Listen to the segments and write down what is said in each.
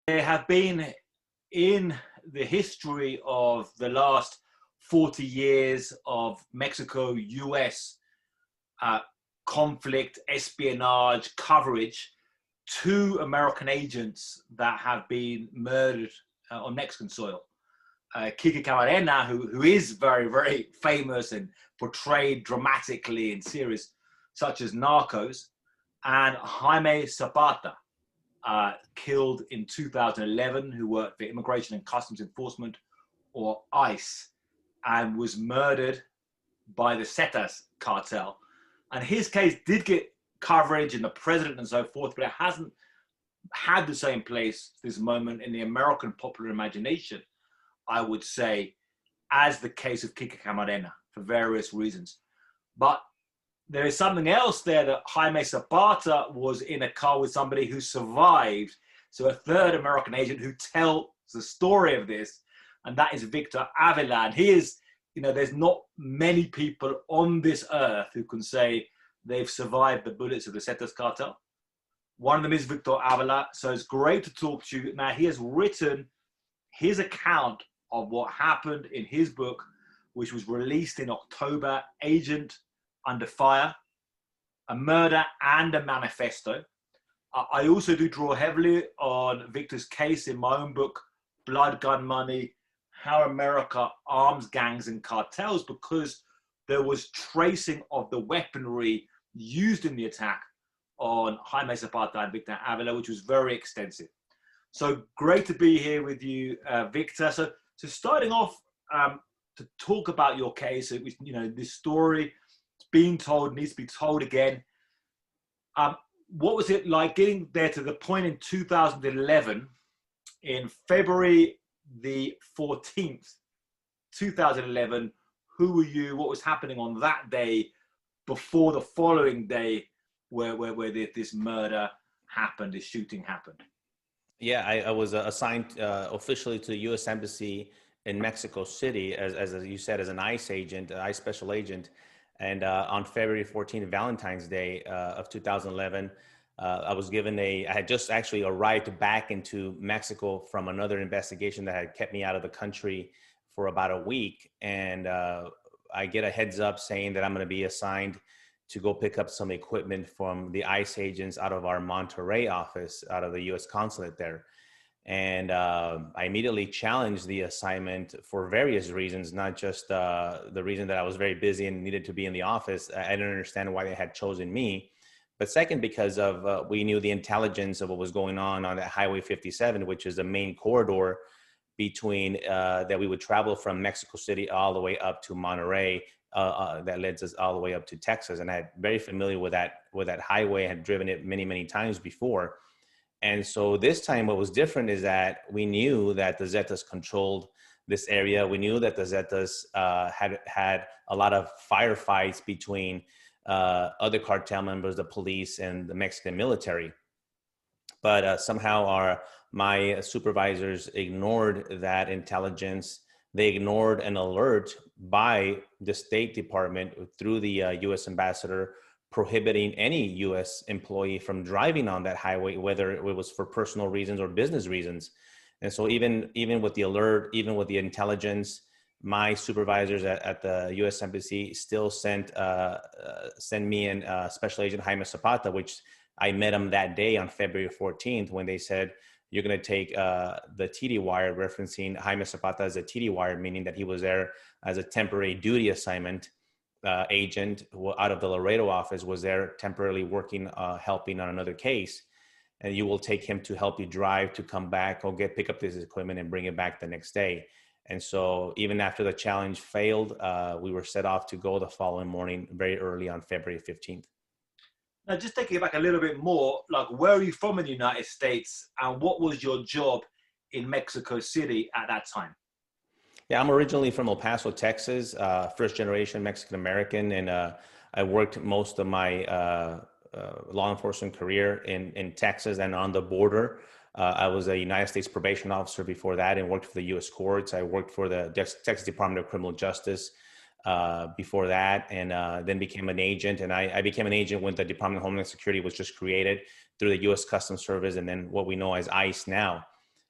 There have been, in the history of the last 40 years of Mexico-US conflict, espionage, coverage, two American agents that have been murdered on Mexican soil. Kike Camarena, who is very, very famous and portrayed dramatically in series such as Narcos, and Jaime Zapata, killed in 2011, who worked for Immigration and Customs Enforcement, or ICE, and was murdered by the Zetas cartel. And his case did get coverage in the president and so forth, but it hasn't had the same place this moment in the American popular imagination, I would say, as the case of Kike Camarena for various reasons. But there is something else there, that Jaime Zapata was in a car with somebody who survived. So a third American agent who tells the story of this, and that is Victor Avila. And he is, there's not many people on this earth who can say they've survived the bullets of the Zetas cartel. One of them is Victor Avila. So it's great to talk to you. Now, he has written his account of what happened in his book, which was released in October, Agent Under Fire, a murder and a manifesto. I also do draw heavily on Victor's case in my own book, Blood, Gun, Money, How America Arms Gangs and Cartels, because there was tracing of the weaponry used in the attack on Jaime Zapata and Victor Avila, which was very extensive. So great to be here with you, Victor. So starting off, to talk about your case, it was, this story being told, needs to be told again. What was it like getting there to the point in 2011, in February the 14th, 2011, who were you? What was happening on that day before the following day where this murder happened, this shooting happened? Yeah, I was assigned officially to the U.S. Embassy in Mexico City, as you said, as an ICE agent, ICE special agent. And on February 14th, Valentine's Day of 2011, I was given I had just actually arrived back into Mexico from another investigation that had kept me out of the country for about a week. And I get a heads up saying that I'm going to be assigned to go pick up some equipment from the ICE agents out of our Monterrey office, out of the U.S. consulate there. And I immediately challenged the assignment for various reasons, not just the reason that I was very busy and needed to be in the office. I didn't understand why they had chosen me. But second, because of we knew the intelligence of what was going on that Highway 57, which is the main corridor between that we would travel from Mexico City all the way up to Monterrey, that leads us all the way up to Texas. And I'm very familiar with that highway. I had driven it many, many times before. And so this time what was different is that we knew that the Zetas controlled this area. We knew that the Zetas had a lot of firefights between other cartel members, the police, and the Mexican military. But somehow my supervisors ignored that intelligence. They ignored an alert by the State Department through the U.S. ambassador prohibiting any U.S. employee from driving on that highway, whether it was for personal reasons or business reasons. And so even with the alert, even with the intelligence, my supervisors at the U.S. Embassy still sent me and Special Agent Jaime Zapata, which I met him that day on February 14th, when they said, you're going to take the TD wire, referencing Jaime Zapata as a TD wire, meaning that he was there as a temporary duty assignment agent out of the Laredo office, was there temporarily working, helping on another case. And you will take him to help you drive to come back or pick up this equipment and bring it back the next day. And so even after the challenge failed, we were set off to go the following morning, very early on February 15th. Now, just taking it back a little bit more, like, where are you from in the United States, and what was your job in Mexico City at that time? Yeah, I'm originally from El Paso, Texas, first generation Mexican-American, and I worked most of my law enforcement career in Texas and on the border. I was a United States probation officer before that and worked for the U.S. courts. I worked for the Texas Department of Criminal Justice before that, and then became an agent. And I became an agent when the Department of Homeland Security was just created through the U.S. Customs Service, and then what we know as ICE now.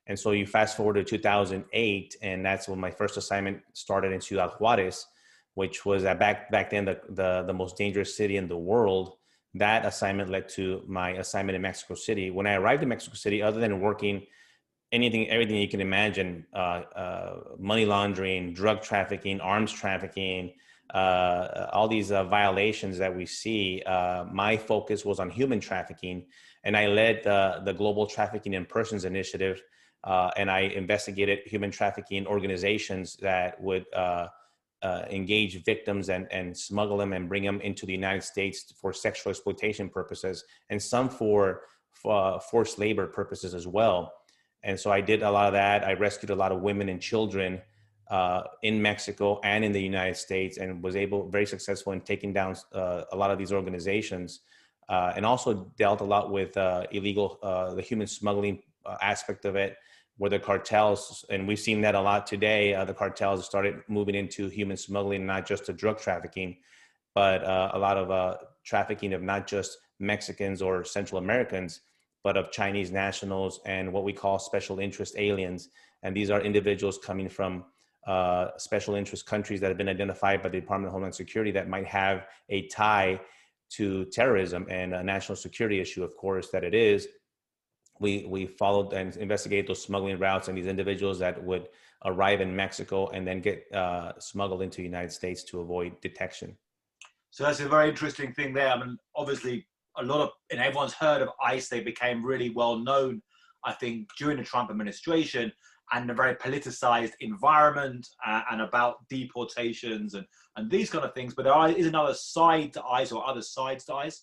And so you fast forward to 2008, and that's when my first assignment started in Ciudad Juarez, which was back then the most dangerous city in the world. That assignment led to my assignment in Mexico City. When I arrived in Mexico City, other than working everything you can imagine, money laundering, drug trafficking, arms trafficking, all these violations that we see, my focus was on human trafficking. And I led the Global Trafficking in Persons Initiative, and I investigated human trafficking organizations that would engage victims and smuggle them and bring them into the United States for sexual exploitation purposes, and some for forced labor purposes as well. And so I did a lot of that. I rescued a lot of women and children in Mexico and in the United States, and was very successful in taking down a lot of these organizations, and also dealt a lot with the human smuggling aspect of it, where the cartels, and we've seen that a lot today, the cartels started moving into human smuggling, not just to drug trafficking, but a lot of trafficking of not just Mexicans or Central Americans, but of Chinese nationals and what we call special interest aliens. And these are individuals coming from special interest countries that have been identified by the Department of Homeland Security that might have a tie to terrorism and a national security issue, of course, that it is. We followed and investigated those smuggling routes and these individuals that would arrive in Mexico and then get smuggled into the United States to avoid detection. So that's a very interesting thing there. I mean, obviously, and everyone's heard of ICE. They became really well known, I think, during the Trump administration, and a very politicized environment, and about deportations and these kind of things. But there is another side to ICE, or other sides to ICE,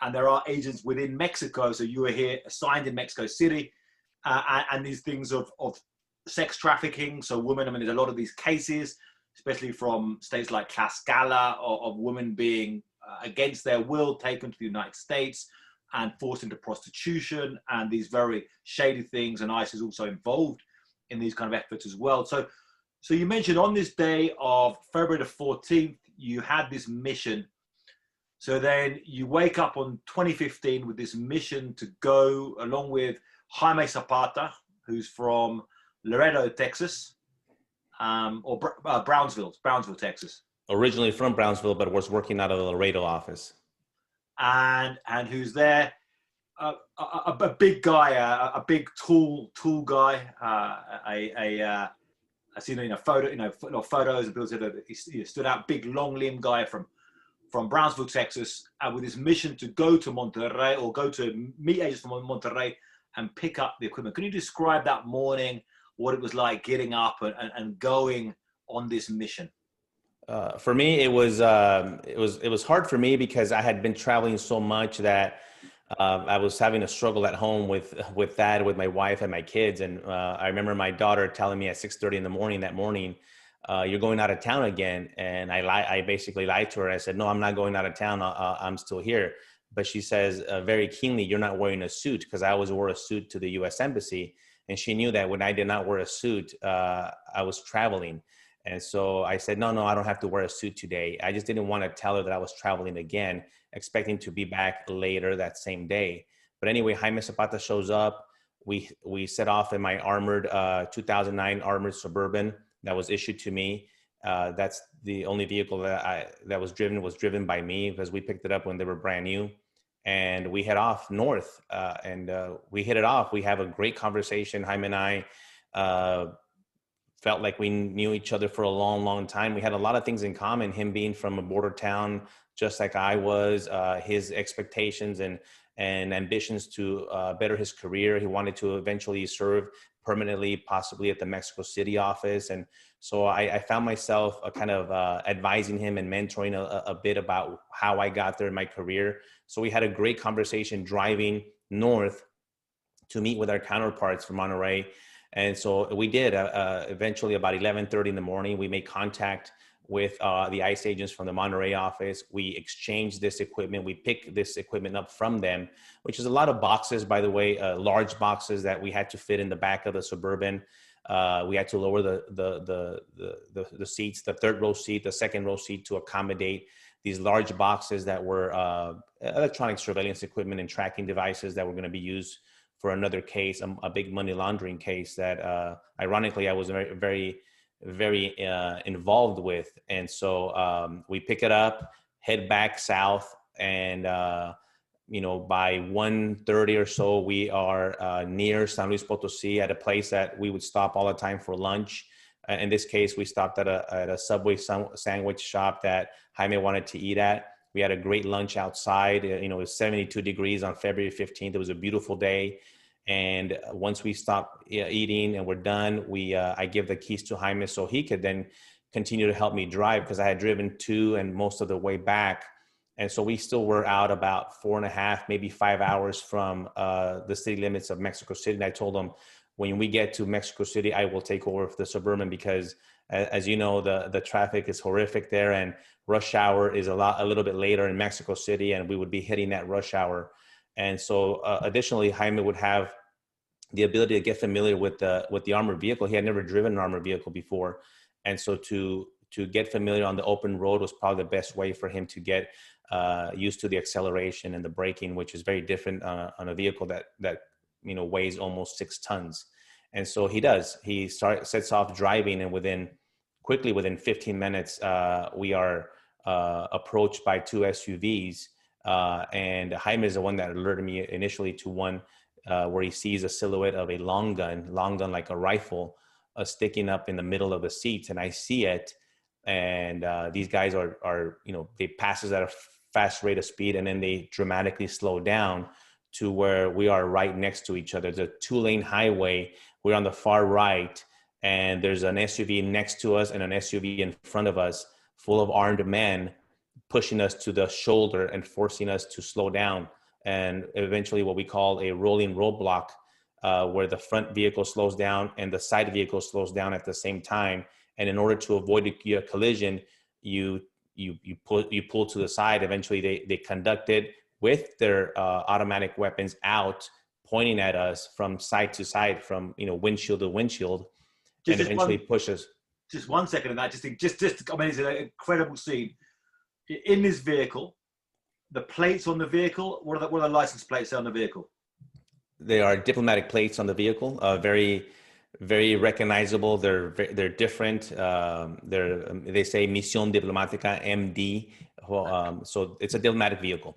and there are agents within Mexico. So you were here assigned in Mexico City, and these things of sex trafficking. So women, I mean, there's a lot of these cases, especially from states like Tlaxcala, of women being against their will taken to the United States and forced into prostitution and these very shady things. And ICE is also involved in these kind of efforts as well. So you mentioned on this day of February the 14th, you had this mission. So then you wake up on 2015 with this mission to go along with Jaime Zapata, who's from Laredo, Texas, or Brownsville, Texas. Originally from Brownsville, but was working out of the Laredo office. And who's there? A big guy, a big tall guy. I seen photos of people that he stood out, big long-limbed guy from Brownsville, Texas, with his mission to go to Monterrey, or go to meet agents from Monterrey and pick up the equipment. Can you describe that morning, what it was like getting up and going on this mission? For me, it was hard for me because I had been traveling so much that I was having a struggle at home with that, with my wife and my kids. And I remember my daughter telling me at 6:30 in the morning that morning, "You're going out of town again." And I basically lied to her. I said, "No, I'm not going out of town. I'm still here." But she says very keenly, "You're not wearing a suit," because I always wore a suit to the U.S. Embassy. And she knew that when I did not wear a suit, I was traveling. And so I said, no, I don't have to wear a suit today. I just didn't want to tell her that I was traveling again, expecting to be back later that same day. But anyway, Jaime Zapata shows up. We set off in my armored 2009 armored Suburban that was issued to me. That's the only vehicle that was driven by me, because we picked it up when they were brand new. And we head off north, and we hit it off. We have a great conversation. Jaime and I felt like we knew each other for a long, long time. We had a lot of things in common. Him being from a border town, just like I was, his expectations and ambitions to better his career. He wanted to eventually serve permanently, possibly at the Mexico City office. And so I found myself kind of advising him and mentoring a bit about how I got there in my career. So we had a great conversation driving north to meet with our counterparts from Monterrey. And so we did. Eventually, about 11:30 in the morning, we made contact with the ICE agents from the Monterrey office. We exchanged this equipment. We picked this equipment up from them, which is a lot of boxes, by the way, large boxes that we had to fit in the back of the Suburban. We had to lower the seats, the third row seat, the second row seat, to accommodate these large boxes that were electronic surveillance equipment and tracking devices that were going to be used for another case, a big money laundering case that ironically I was very involved with. And so we pick it up, head back south, and by 1:30 or so, we are near San Luis Potosi at a place that we would stop all the time for lunch. In this case, we stopped at a Subway sandwich shop that Jaime wanted to eat at. We had a great lunch outside. It was 72 degrees on February 15th. It was a beautiful day. And once we stopped eating and we're done, I give the keys to Jaime so he could then continue to help me drive, because I had driven to and most of the way back. And so we still were out about 4.5, maybe 5 hours from the city limits of Mexico City. And I told him, when we get to Mexico City, I will take over the Suburban, because as you know, the traffic is horrific there, and rush hour is a little bit later in Mexico City, and we would be hitting that rush hour. And so additionally, Jaime would have the ability to get familiar with the armored vehicle. He had never driven an armored vehicle before. And so to get familiar on the open road was probably the best way for him to get used to the acceleration and the braking, which is very different on a vehicle that weighs almost 6 tons. And so he sets off driving, and within 15 minutes, we are approached by 2 SUVs. And Jaime is the one that alerted me initially to one where he sees a silhouette of a long gun like a rifle, sticking up in the middle of the seats. And I see it. And these guys are they pass us at a fast rate of speed, and then they dramatically slow down to where we are right next to each other. It's a 2-lane highway. We're on the far right, and there's an SUV next to us and an SUV in front of us, full of armed men, pushing us to the shoulder and forcing us to slow down. And eventually what we call a rolling roadblock, where the front vehicle slows down and the side vehicle slows down at the same time. And in order to avoid a collision, you pull to the side. Eventually they conducted with their automatic weapons out, pointing at us from side to side, from windshield to windshield, and eventually push us. Just 1 second on that. It's an incredible scene. In this vehicle, the plates on the vehicle, what are the license plates on the vehicle? They are diplomatic plates on the vehicle, very, very recognizable. They're different. They say Misión Diplomática, MD. So it's a diplomatic vehicle.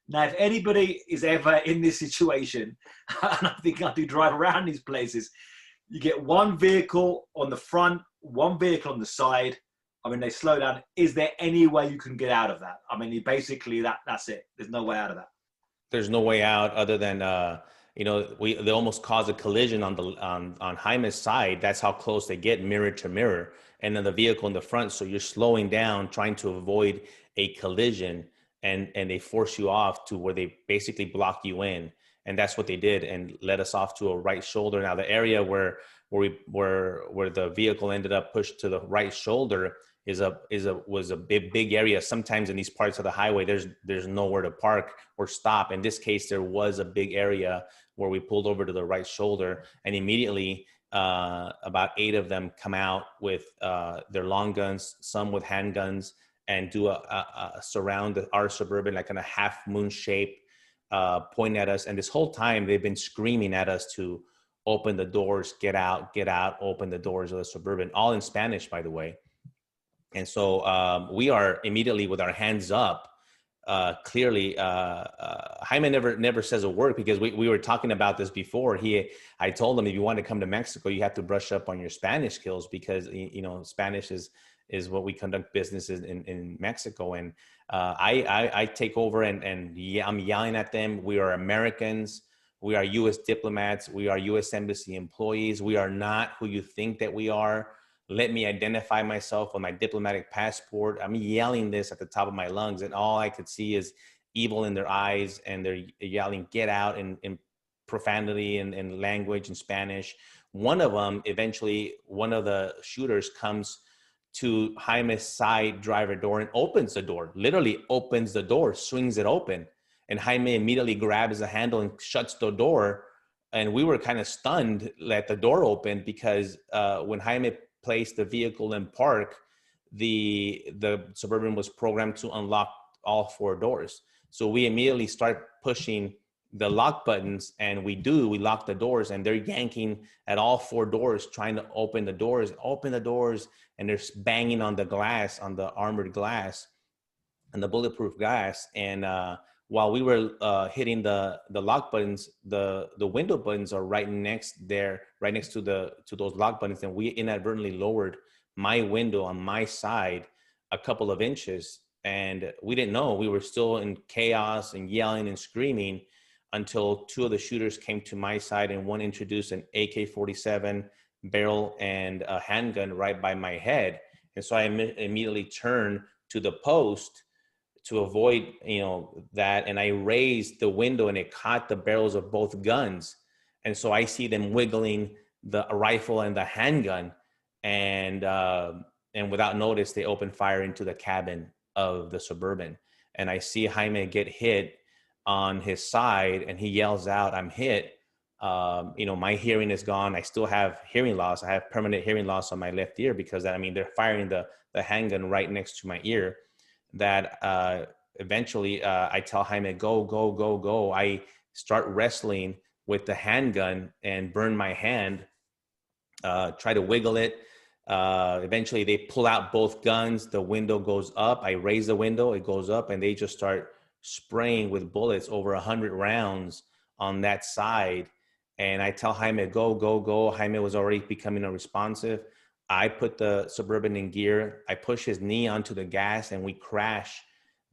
Now, if anybody is ever in this situation, and I think I do drive around these places, you get one vehicle on the front, one vehicle on the side. I mean, they slow down. Is there any way you can get out of that? I mean, basically that's it. There's no way out of that. There's no way out other than, they almost cause a collision on Jaime's side. That's how close they get, mirror to mirror. And then the vehicle in the front. So you're slowing down, trying to avoid a collision, and they force you off to where they basically block you in. And that's what they did, and led us off to a right shoulder. Now the area where the vehicle ended up pushed to the right shoulder was a big area. Sometimes in these parts of the highway, there's nowhere to park or stop. In this case, there was a big area where we pulled over to the right shoulder, and immediately about 8 of them come out with their long guns, some with handguns, and do a surround our Suburban like in a half moon shape, point at us. And this whole time they've been screaming at us to open the doors, get out, open the doors of the Suburban, all in Spanish, by the way. And so we are immediately with our hands up. Clearly, Jaime never says a word, because we were talking about this before. I told him, if you want to come to Mexico, you have to brush up on your Spanish skills, because Spanish is what we conduct business in Mexico. And I take over and I'm yelling at them. We are Americans. We are U.S. diplomats. We are U.S. Embassy employees. We are not who you think that we are. Let me identify myself with my diplomatic passport. I'm yelling this at the top of my lungs, and all I could see is evil in their eyes, and they're yelling, get out, in profanity and language in Spanish. One of them, eventually, one of the shooters comes to Jaime's side driver door and opens the door, literally opens the door, swings it open. And Jaime immediately grabs the handle and shuts the door. And we were kind of stunned that the door opened, because when Jaime placed the vehicle in park, the Suburban was programmed to unlock all 4 doors. So we immediately start pushing the lock buttons, and we lock the doors, and they're yanking at all 4 doors, trying to open the doors, and they're banging on the glass, on the armored glass and the bulletproof glass. And while we were hitting the lock buttons, the window buttons are right next to those lock buttons, and we inadvertently lowered my window on my side a couple of inches, and we didn't know. We were still in chaos and yelling and screaming until 2 of the shooters came to my side, and one introduced an AK-47 barrel and a handgun right by my head. And so I immediately turned to the post to avoid, that. And I raised the window, and it caught the barrels of both guns. And so I see them wiggling the rifle and the handgun, and without notice, they open fire into the cabin of the Suburban. And I see Jaime get hit on his side, and he yells out, "I'm hit." My hearing is gone. I still have hearing loss. I have permanent hearing loss on my left ear because they're firing the handgun right next to my ear. That eventually I tell Jaime, "Go, go, go, go." I start wrestling with the handgun and burn my hand, try to wiggle it. Eventually they pull out both guns. The window goes up. I raise the window, it goes up, and they just start spraying with bullets, over 100 rounds on that side. And I tell Jaime, "Go, go, go." Jaime was already becoming unresponsive. I put the Suburban in gear. I push his knee onto the gas, and we crash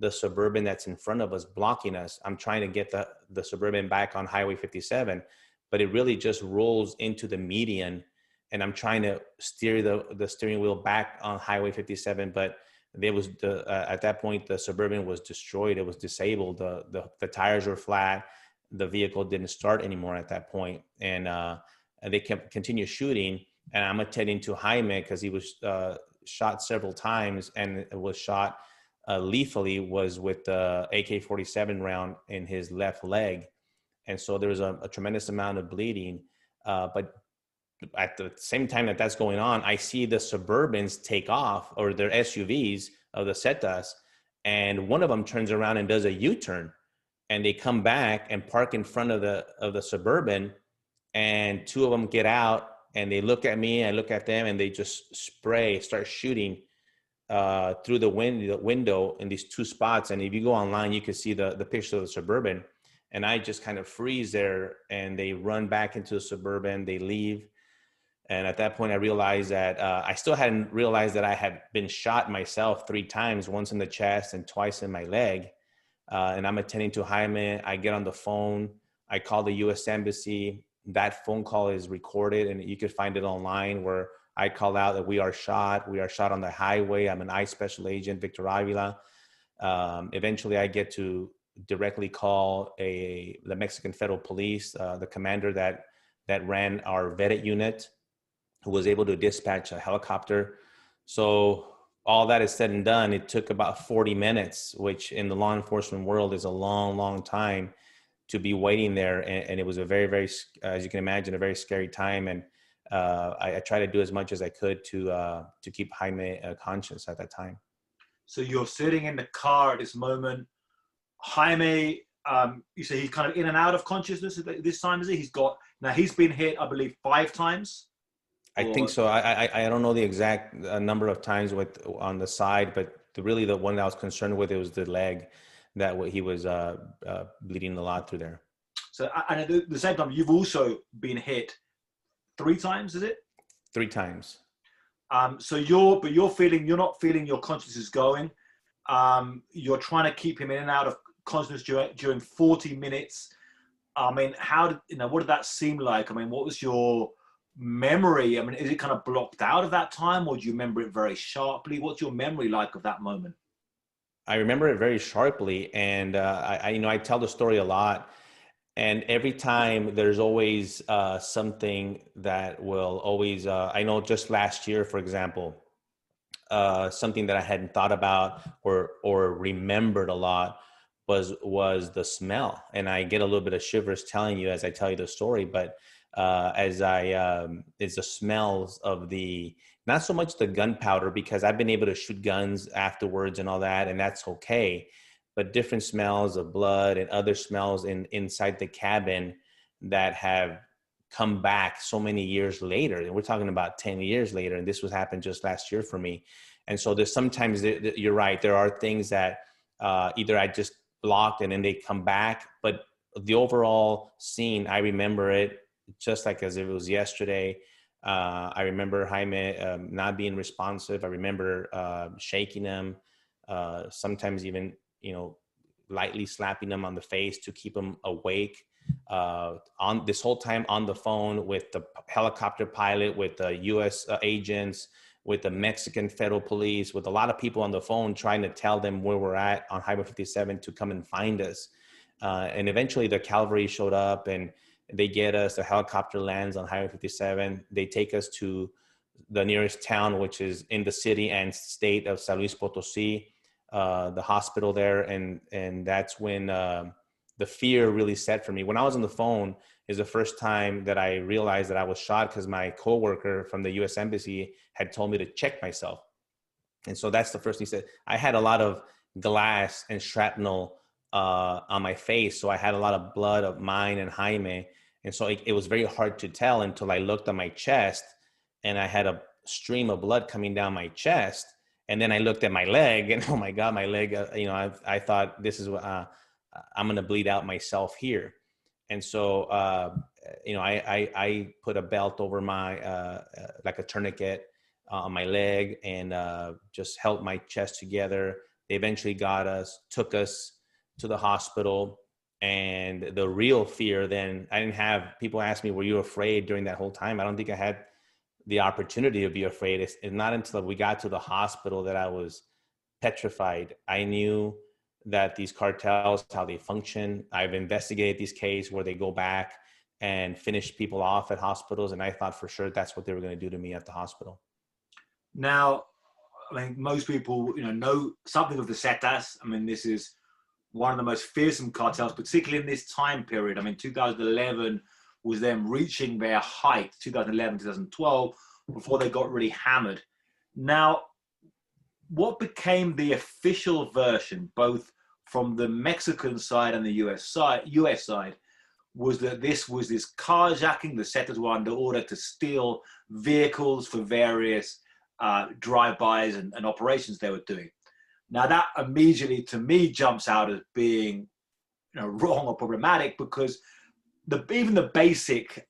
the Suburban that's in front of us, blocking us. I'm trying to get the Suburban back on Highway 57, but it really just rolls into the median. And I'm trying to steer the steering wheel back on Highway 57, but at that point, the Suburban was destroyed. It was disabled. The tires were flat. The vehicle didn't start anymore at that point. And they kept continue shooting. And I'm attending to Jaime because he was shot several times, and it was shot lethally, was with the AK-47 round in his left leg. And so there was a tremendous amount of bleeding. But at the same time that's going on, I see the Suburbans take off, or their SUVs of the Zetas, and one of them turns around and does a U-turn, and they come back and park in front of the Suburban, and 2 of them get out, and they look at me, I look at them, and they just start shooting through the window in these 2 spots. And if you go online, you can see the picture of the Suburban. And I just kind of freeze there, and they run back into the Suburban, they leave. And at that point, I realized that I still hadn't realized that I had been shot myself 3 times, once in the chest and twice in my leg. And I'm attending to Jaime. I get on the phone. I call the U.S. Embassy. That phone call is recorded, and you could find it online, where I call out that we are shot. We are shot on the highway. I'm an ICE special agent, Victor Avila. Eventually, I get to directly call the Mexican Federal Police, the commander that ran our vetted unit, who was able to dispatch a helicopter. So all that is said and done, it took about 40 minutes, which in the law enforcement world is a long, long time to be waiting there. And it was a very, very, as you can imagine, a very scary time. And I tried to do as much as I could to keep Jaime conscious at that time. So you're sitting in the car at this moment. Jaime, you say he's kind of in and out of consciousness this time, is he? He's been hit, I believe, 5 times. I think so. I don't know the exact number of times on the side, but really the one that I was concerned with, it was the leg that he was bleeding a lot through there. So, and at the same time, you've also been hit 3 times, is it? 3 times. So you're not feeling your consciousness is going. You're trying to keep him in and out of consciousness during 40 minutes. I mean, what did that seem like? I mean, what was your memory? I mean, is it kind of blocked out of that time, or do you remember it very sharply? What's your memory like of that moment? I remember it very sharply, and I tell the story a lot, and every time there's always something that will always. I know just last year, for example, something that I hadn't thought about or remembered a lot was the smell, and I get a little bit of shivers telling you as I tell you the story, but. It's the smells of not so much the gunpowder, because I've been able to shoot guns afterwards and all that, and that's okay. but different smells of blood and other smells inside the cabin that have come back so many years later. And we're talking about 10 years later. And this was happened just last year for me. And so there's sometimes, you're right, there are things that either I just blocked and then they come back. But the overall scene, I remember it just like as if it was yesterday. I remember Jaime not being responsive. I remember shaking him, sometimes even, lightly slapping him on the face to keep him awake. On this whole time on the phone with the helicopter pilot, with the U.S. Agents, with the Mexican federal police, with a lot of people on the phone trying to tell them where we're at on Highway 57 to come and find us. And eventually the cavalry showed up and they get us. The helicopter lands on Highway 57. They take us to the nearest town, which is in the city and state of San Luis Potosi, the hospital there. And that's when the fear really set for me. When I was on the phone is the first time that I realized that I was shot, because my coworker from the U.S. Embassy had told me to check myself. And so that's the first thing he said. I had a lot of glass and shrapnel on my face. So I had a lot of blood of mine and Jaime. And so it was very hard to tell until I looked at my chest and I had a stream of blood coming down my chest. And then I looked at my leg and, oh my God, my leg, I thought this is, I'm going to bleed out myself here. And so, I put a belt over my, like a tourniquet on my leg and just held my chest together. They eventually took us to the hospital. And the real fear then, I didn't have, people ask me, were you afraid during that whole time? I don't think I had the opportunity to be afraid. It's not until we got to the hospital that I was petrified. I knew that these cartels, how they function. I've investigated these cases where they go back and finish people off at hospitals. And I thought for sure that's what they were going to do to me at the hospital. Now, I think most people, know something of the Zetas. I mean, this is one of the most fearsome cartels, particularly in this time period. I mean, 2011 was them reaching their height, 2011, 2012, before they got really hammered. Now, what became the official version, both from the Mexican side and the US side, was that this was this carjacking. The Zetas were under order to steal vehicles for various drive-bys and operations they were doing. Now that immediately to me jumps out as being wrong or problematic, because even the basic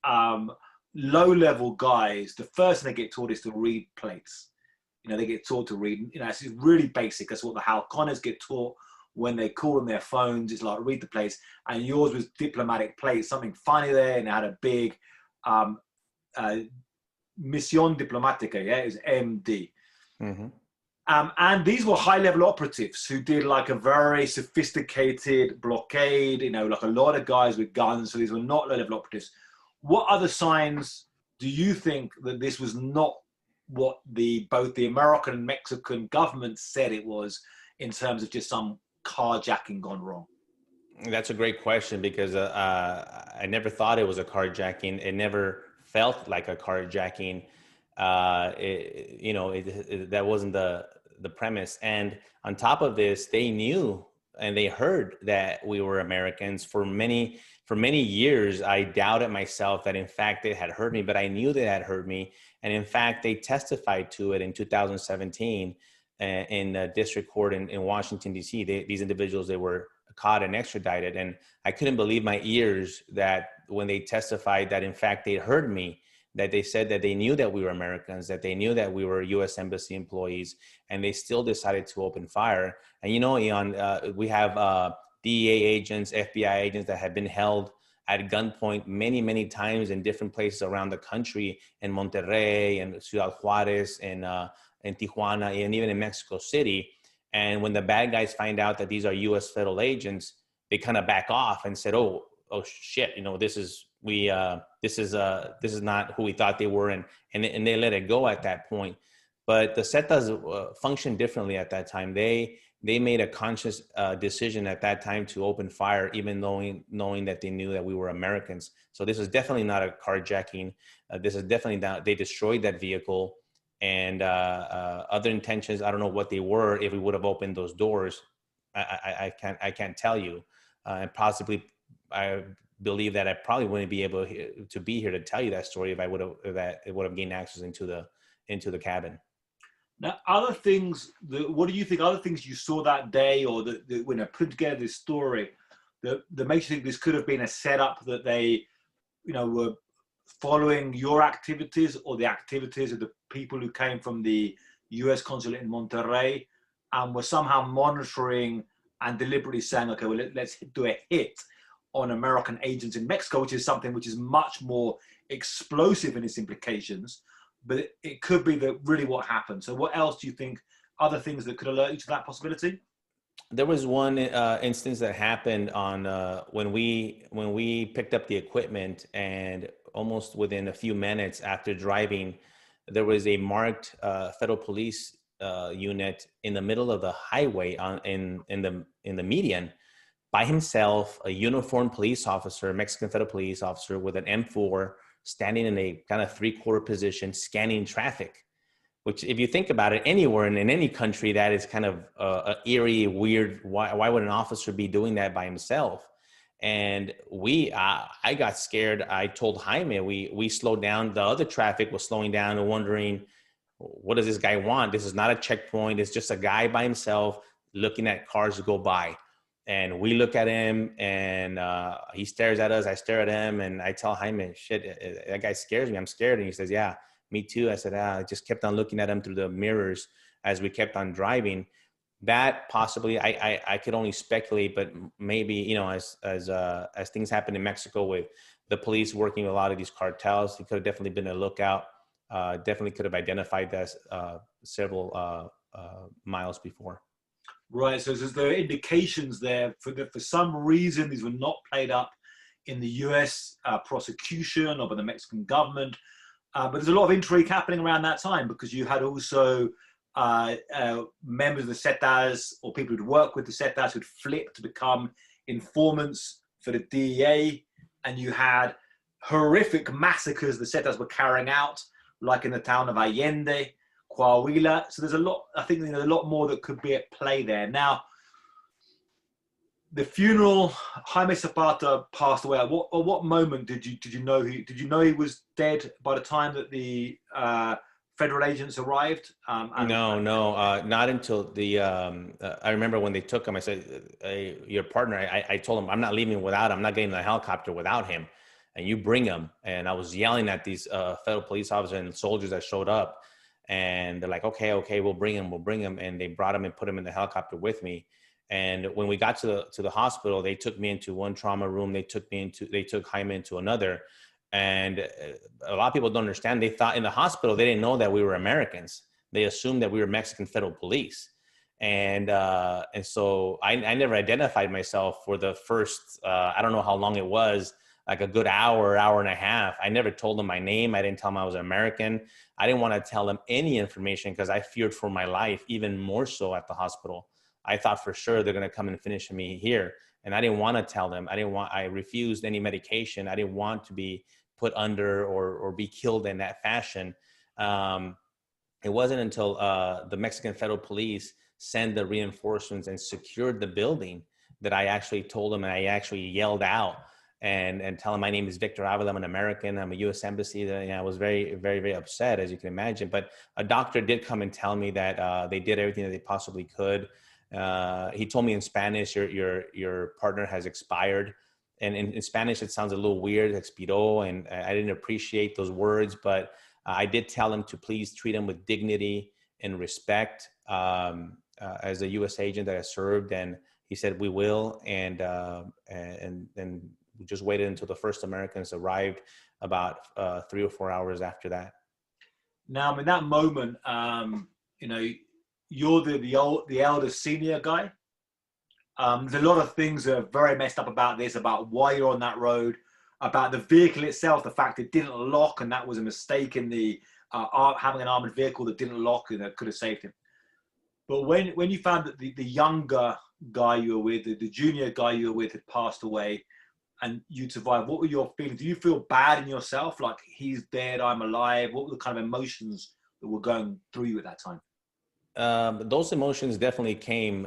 low-level guys, the first thing they get taught is to read plates. They get taught to read, it's really basic. That's what the halcones get taught when they call on their phones. It's like, read the plates. And yours was diplomatic plates, something funny there, and it had a big Misión Diplomática, it was MD. Mm-hmm. And these were high-level operatives who did like a very sophisticated blockade, like a lot of guys with guns. So these were not low-level operatives. What other signs do you think that this was not what both the American and Mexican governments said it was, in terms of just some carjacking gone wrong? That's a great question, because I never thought it was a carjacking. It never felt like a carjacking. That wasn't the premise. And on top of this, they knew and they heard that we were Americans. For many years, I doubted myself that in fact they had heard me, but I knew they had heard me. And in fact, they testified to it in 2017 in the district court in Washington, D.C. These individuals, they were caught and extradited. And I couldn't believe my ears that when they testified that in fact they heard me, that they said that they knew that we were Americans, that they knew that we were U.S. Embassy employees, and they still decided to open fire. And Ioan, we have DEA agents, FBI agents that have been held at gunpoint many, many times in different places around the country, in Monterrey and Ciudad Juarez and in Tijuana and even in Mexico City. And when the bad guys find out that these are U.S. federal agents, they kind of back off and said, "Oh shit! This is not who we thought they were," and they let it go at that point. But the Zetas functioned differently at that time. They made a conscious decision at that time to open fire, even knowing that they knew that we were Americans. So this is definitely not a carjacking. This is definitely not. They destroyed that vehicle, and other intentions, I don't know what they were if we would have opened those doors. I can't tell you, and possibly I believe that I probably wouldn't be able to be here to tell you that story if I would have that it would have gained access into the cabin. Now, other things, what do you think, other things you saw that day or that when I put together this story that makes you think this could have been a setup that they, were following your activities or the activities of the people who came from the US consulate in Monterrey and were somehow monitoring and deliberately saying, okay, well, let's do a hit on American agents in Mexico, which is something which is much more explosive in its implications, but it could be that really what happened. So what else do you think, other things that could alert you to that possibility? There was one instance that happened on when we picked up the equipment, and almost within a few minutes after driving, there was a marked federal police unit in the middle of the highway in the median by himself, a uniformed police officer, Mexican federal police officer with an M4, standing in a kind of three-quarter position, scanning traffic. Which, if you think about it, anywhere in any country, that is kind of eerie, weird. Why would an officer be doing that by himself? And I got scared. I told Jaime, we slowed down. The other traffic was slowing down and wondering, what does this guy want? This is not a checkpoint. It's just a guy by himself looking at cars go by. And we look at him, and he stares at us. I stare at him, and I tell Jaime, shit, that guy scares me. I'm scared. And he says, yeah, me too. I said, I just kept on looking at him through the mirrors as we kept on driving. That possibly, I could only speculate, but maybe, as things happen in Mexico with the police working with a lot of these cartels, he could have definitely been a lookout. Definitely could have identified that several miles before. Right. So there are indications there for some reason these were not played up in the US prosecution or by the Mexican government. But there's a lot of intrigue happening around that time because you had also members of the Zetas or people who'd worked with the Zetas who'd flipped to become informants for the DEA. And you had horrific massacres the Zetas were carrying out, like in the town of Allende, Coahuila. So there's a lot, I think there's a lot more that could be at play there. Now, the funeral, Jaime Zapata passed away. At what moment did you know he was dead by the time that the federal agents arrived? No, not until the. I remember when they took him. I said, "Your partner." I told him, "I'm not leaving without him. I'm not getting the helicopter without him, and you bring him." And I was yelling at these federal police officers and soldiers that showed up, and they're like, "Okay, we'll bring him." And they brought him and put him in the helicopter with me. And when we got to the hospital, they took me into one trauma room. They took Jaime into another. And a lot of people don't understand. They thought in the hospital, they didn't know that we were Americans. They assumed that we were Mexican federal police. And so I never identified myself for the first, I don't know how long it was, like a good hour and a half. I never told them my name. I didn't tell them I was American. I didn't want to tell them any information because I feared for my life, even more so at the hospital. I thought for sure they're going to come and finish me here. And I didn't want to tell them. I refused any medication. I didn't want to be put under or be killed in that fashion. It wasn't until the Mexican federal police sent the reinforcements and secured the building that I actually told them, and I actually yelled out and tell them my name is Victor Avila. I'm an American. I'm a U.S. embassy. I was very, very, very upset, as you can imagine. But a doctor did come and tell me that they did everything that they possibly could. He told me in Spanish, your partner has expired. And in Spanish, it sounds a little weird, expiró, and I didn't appreciate those words, but I did tell him to please treat him with dignity and respect as a U.S. agent that I served, and he said we will, and we just waited until the first Americans arrived about 3 or 4 hours after that. Now, in that moment, you're the elder senior guy. There's a lot of things that are very messed up about this, about why you're on that road, about the vehicle itself, the fact it didn't lock, and that was a mistake in the having an armored vehicle that didn't lock and that could have saved him. But when you found that the younger guy you were with, the junior guy you were with had passed away and you survived, what were your feelings? Do you feel bad in yourself? Like, he's dead, I'm alive? What were the kind of emotions that were going through you at that time? Those emotions definitely came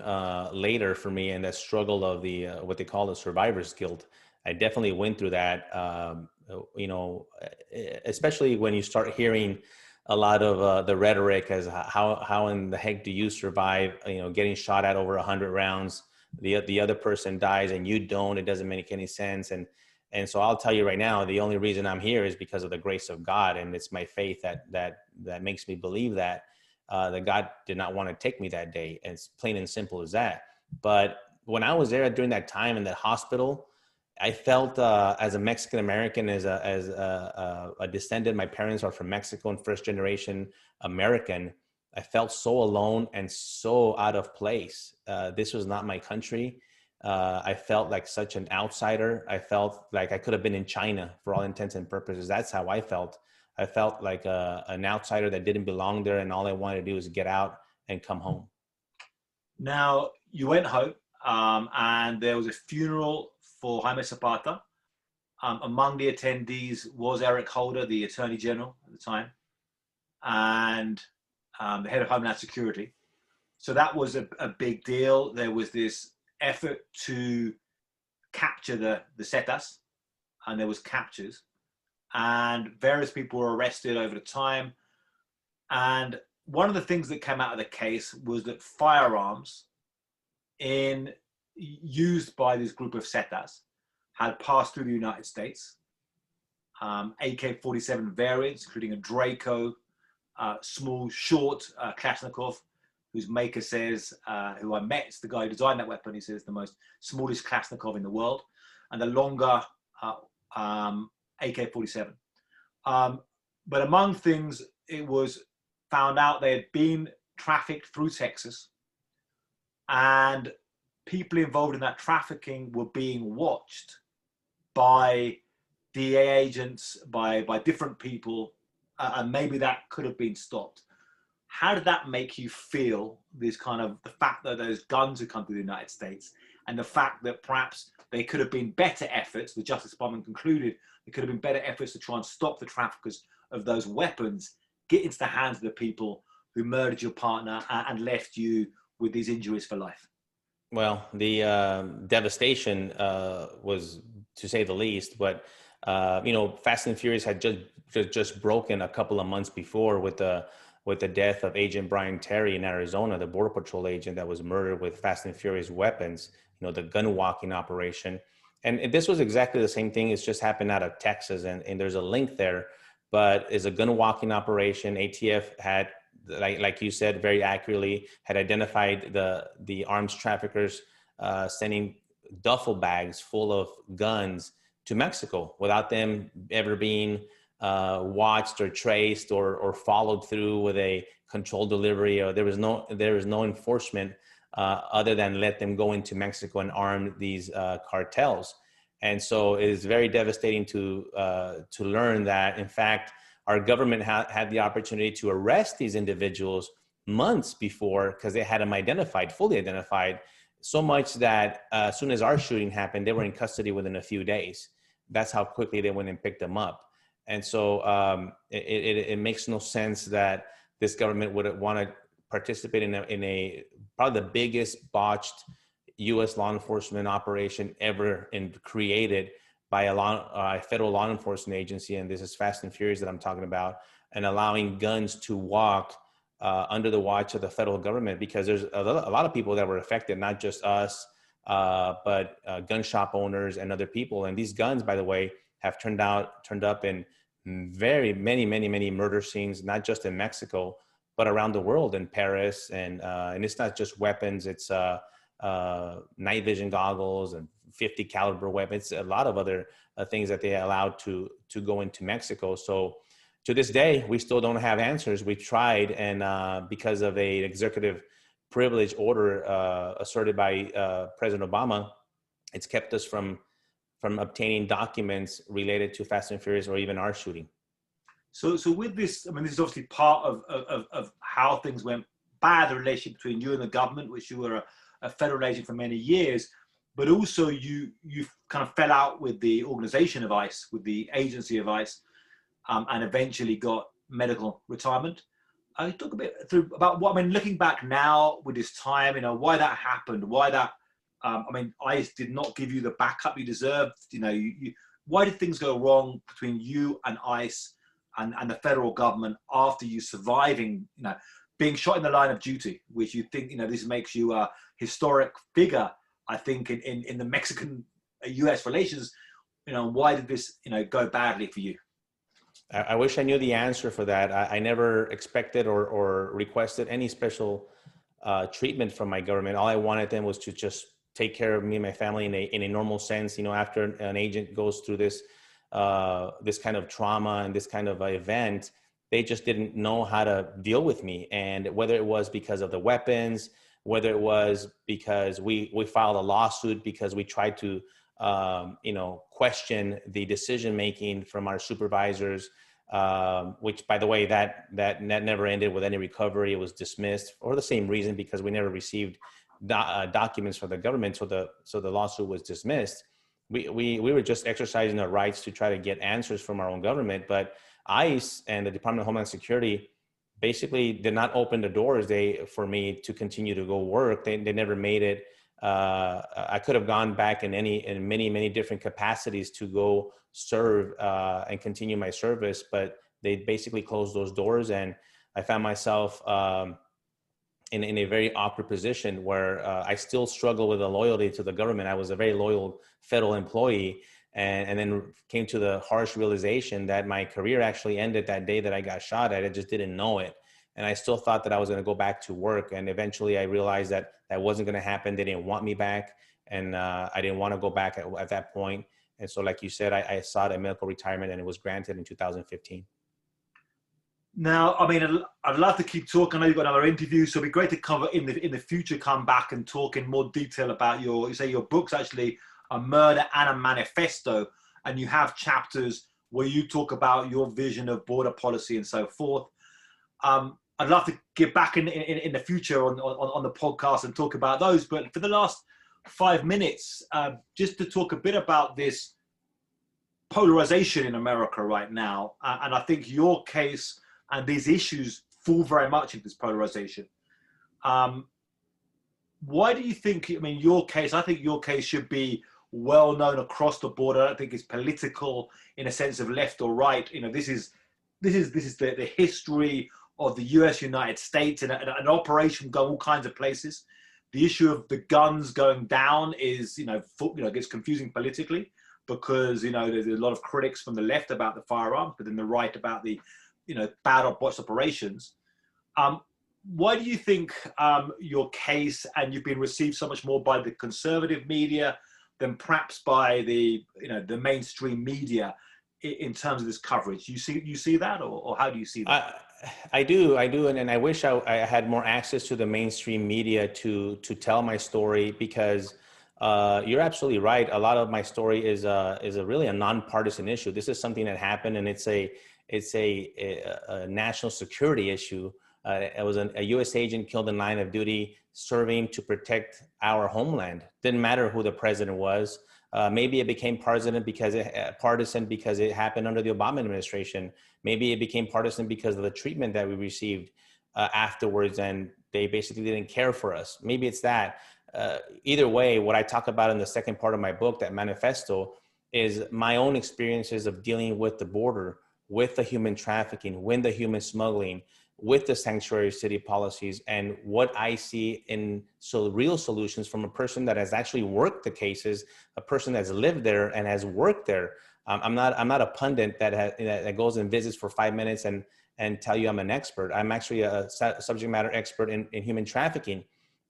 later for me, and that struggle of the what they call the survivor's guilt. I definitely went through that. You know, especially when you start hearing a lot of the rhetoric as how in the heck do you survive? You know, getting shot at over 100 rounds, the other person dies and you don't. It doesn't make any sense. And so I'll tell you right now, the only reason I'm here is because of the grace of God, and it's my faith that makes me believe that. That God did not want to take me that day. And it's plain and simple as that. But when I was there during that time in the hospital, I felt as a Mexican American, as a descendant, my parents are from Mexico and first generation American. I felt so alone and so out of place. This was not my country. I felt like such an outsider. I felt like I could have been in China for all intents and purposes. That's how I felt. I felt like an outsider that didn't belong there, and all I wanted to do was get out and come home. Now, you went home, and there was a funeral for Jaime Zapata. Among the attendees was Eric Holder, the Attorney General at the time, and the head of Homeland Security. So that was a big deal. There was this effort to capture the Zetas, and there was captures. And various people were arrested over the time. And one of the things that came out of the case was that firearms used by this group of Zetas had passed through the United States. AK-47 variants, including a Draco, small, short Kalashnikov, whose maker says, who I met, the guy who designed that weapon, he says the most smallest Kalashnikov in the world, and the longer AK-47. But among things, it was found out they had been trafficked through Texas, and people involved in that trafficking were being watched by DEA agents, by different people, and maybe that could have been stopped. How did that make you feel, this kind of the fact that those guns had come to the United States, and the fact that perhaps there could have been better efforts, the Justice Department concluded there could have been better efforts to try and stop the traffickers of those weapons get into the hands of the people who murdered your partner and left you with these injuries for life? Well, the devastation was, to say the least. But you know, Fast and Furious had just broken a couple of months before with the death of Agent Brian Terry in Arizona, the Border Patrol agent that was murdered with Fast and Furious weapons. You know, the gun walking operation, and this was exactly the same thing. It's just happened out of Texas, and there's a link there. But it's a gun walking operation. ATF had, like you said very accurately, had identified the arms traffickers sending duffel bags full of guns to Mexico without them ever being watched or traced or followed through with a controlled delivery. Or there was no enforcement other than let them go into Mexico and arm these cartels. And so it is very devastating to learn that, in fact, our government had the opportunity to arrest these individuals months before, because they had them fully identified, so much that as soon as our shooting happened, they were in custody within a few days. That's how quickly they went and picked them up. And so it makes no sense that this government would want to participate in a probably the biggest botched U.S. law enforcement operation ever created by a federal law enforcement agency. And this is Fast and Furious that I'm talking about, and allowing guns to walk under the watch of the federal government, because there's a lot of people that were affected, not just us, but gun shop owners and other people. And these guns, by the way, have turned up in very many murder scenes, not just in Mexico, but around the world, in Paris. And it's not just weapons, it's night vision goggles and 50 caliber weapons, a lot of other things that they allowed to go into Mexico. So to this day, we still don't have answers. We tried, and because of a executive privilege order asserted by President Obama, it's kept us from obtaining documents related to Fast and Furious or even our shooting. So with this, I mean, this is obviously part of how things went bad, the relationship between you and the government, which you were a federal agent for many years, but also you kind of fell out with the organization of ICE, with the agency of ICE, and eventually got medical retirement. I talk a bit through about what I mean. Looking back now with this time, why that happened, why that. I mean, ICE did not give you the backup you deserved. Why did things go wrong between you and ICE and the federal government after you surviving, being shot in the line of duty, which you think, this makes you a historic figure, I think, in the Mexican-US relations. Why did this, go badly for you? I wish I knew the answer for that. I never expected or requested any special treatment from my government. All I wanted them was to just take care of me and my family in a normal sense. After an agent goes through this kind of trauma and this kind of event, they just didn't know how to deal with me. And whether it was because of the weapons, whether it was because we filed a lawsuit because we tried to question the decision making from our supervisors, which, by the way, that never ended with any recovery. It was dismissed for the same reason, because we never received documents from the government, so the lawsuit was dismissed. We were just exercising our rights to try to get answers from our own government, but ICE and the Department of Homeland Security basically did not open the doors for me to continue to go work. They never made it. I could have gone back in many different capacities to go serve and continue my service, but they basically closed those doors, and I found myself in a very awkward position where I still struggle with the loyalty to the government. I was a very loyal federal employee, and then came to the harsh realization that my career actually ended that day that I got shot at. I just didn't know it. And I still thought that I was going to go back to work. And eventually I realized that that wasn't going to happen. They didn't want me back. And I didn't want to go back at that point. And so, like you said, I sought a medical retirement, and it was granted in 2015. Now, I mean, I'd love to keep talking. I know you've got another interview, so it'd be great to cover in the future, come back and talk in more detail about your book's actually a murder and a manifesto, and you have chapters where you talk about your vision of border policy and so forth. I'd love to get back in the future on the podcast and talk about those. But for the last 5 minutes, just to talk a bit about this polarization in America right now. And I think your case and these issues fall very much into this polarization. Why do you think, I mean, I think your case should be well known across the board. I don't think it's political in a sense of left or right. This is the history of the US, United States, and an operation going all kinds of places. The issue of the guns going down is, gets confusing politically, because, there's a lot of critics from the left about the firearms, but then the right about the, bad or botched operations. Why do you think your case, and you've been received so much more by the conservative media than perhaps by the mainstream media in terms of this coverage? You see that, or how do you see that? I do, and I wish I had more access to the mainstream media to tell my story, because you're absolutely right. A lot of my story is really a nonpartisan issue. This is something that happened, and it's a national security issue. It was a U.S. agent killed in line of duty serving to protect our homeland. Didn't matter who the president was. Maybe it became partisan because it happened under the Obama administration. Maybe it became partisan because of the treatment that we received afterwards, and they basically didn't care for us. Maybe it's that. Either way, what I talk about in the second part of my book, that manifesto, is my own experiences of dealing with the border, with the human trafficking, with the human smuggling, with the sanctuary city policies, and what I see in real solutions from a person that has actually worked the cases, a person that's lived there and has worked there. I'm not a pundit that goes and visits for 5 minutes and tell you I'm an expert. I'm actually a subject matter expert in human trafficking.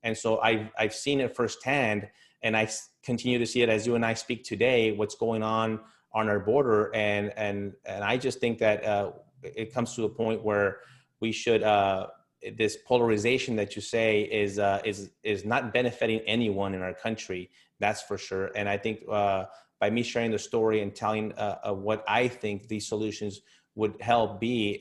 And so I've seen it firsthand, and I continue to see it as you and I speak today, what's going on our border. And I just think that it comes to a point where we should, this polarization that you say is not benefiting anyone in our country. That's for sure. And I think by me sharing the story and telling what I think these solutions would help be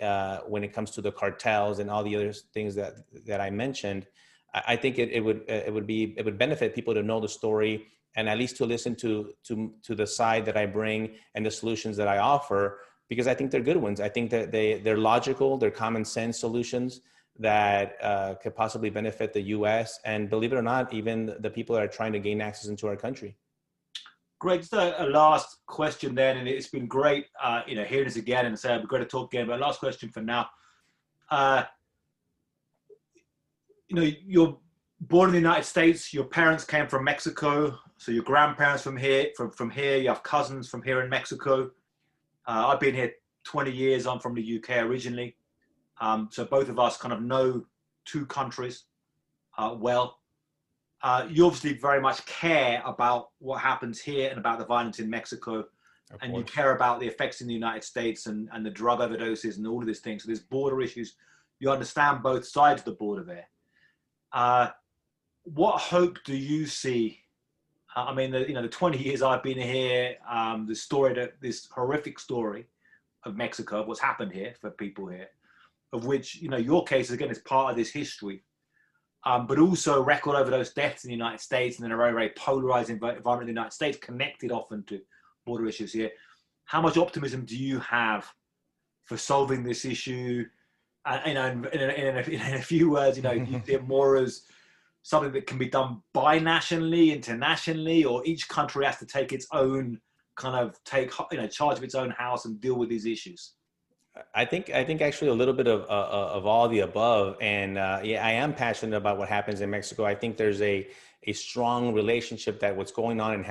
when it comes to the cartels and all the other things that I mentioned, I think it would benefit people to know the story, and at least to listen to the side that I bring and the solutions that I offer. because I think they're good ones. I think that they're logical, they're common sense solutions that could possibly benefit the U.S. and, believe it or not, even the people that are trying to gain access into our country. Great. Just a last question then, and it's been great, hearing this again, and say it'd be great to talk again. But last question for now. You're born in the United States. Your parents came from Mexico, so your grandparents from here. From here, you have cousins from here in Mexico. I've been here 20 years. I'm from the UK originally, so both of us kind of know two countries well. You obviously very much care about what happens here and about the violence in Mexico, and you care about the effects in the United States and the drug overdoses and all of these things. So there's border issues. You understand both sides of the border there. What hope do you see? I mean, the 20 years I've been here, this horrific story of Mexico, of what's happened here for people here, of which, your case, again, is part of this history. But also record overdose deaths in the United States, and then a very, very polarized environment in the United States, connected often to border issues here. How much optimism do you have for solving this issue? In a few words, do you see it more as something that can be done binationally, internationally, or each country has to take its own charge of its own house and deal with these issues? I think actually a little bit of all the above. And yeah, I am passionate about what happens in Mexico. I think there's a strong relationship that what's going on and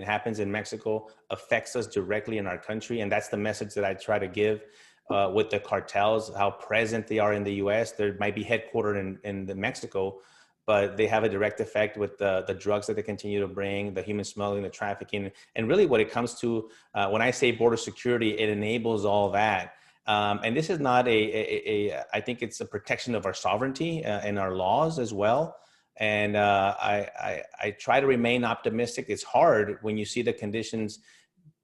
happens in Mexico affects us directly in our country. And that's the message that I try to give with the cartels, how present they are in the US. They might be headquartered in Mexico, but they have a direct effect with the drugs that they continue to bring, the human smuggling, the trafficking. And really what it comes to, when I say border security, it enables all that. And this is not I think it's a protection of our sovereignty and our laws as well. And I try to remain optimistic. It's hard when you see the conditions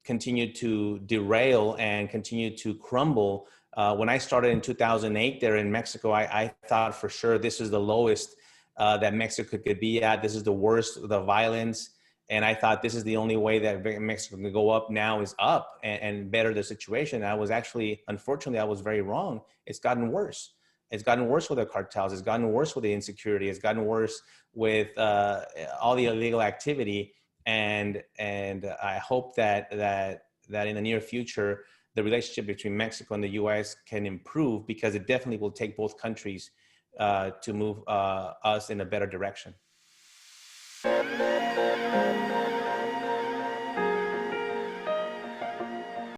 continue to derail and continue to crumble. When I started in 2008 there in Mexico, I thought for sure this is the lowest that Mexico could be at. This is the worst, the violence. And I thought this is the only way that Mexico can go up now is up and better the situation. I was actually, unfortunately, I was very wrong. It's gotten worse. It's gotten worse with the cartels. It's gotten worse with the insecurity. It's gotten worse with all the illegal activity. And I hope that in the near future, the relationship between Mexico and the U.S. can improve, because it definitely will take both countries to move us in a better direction.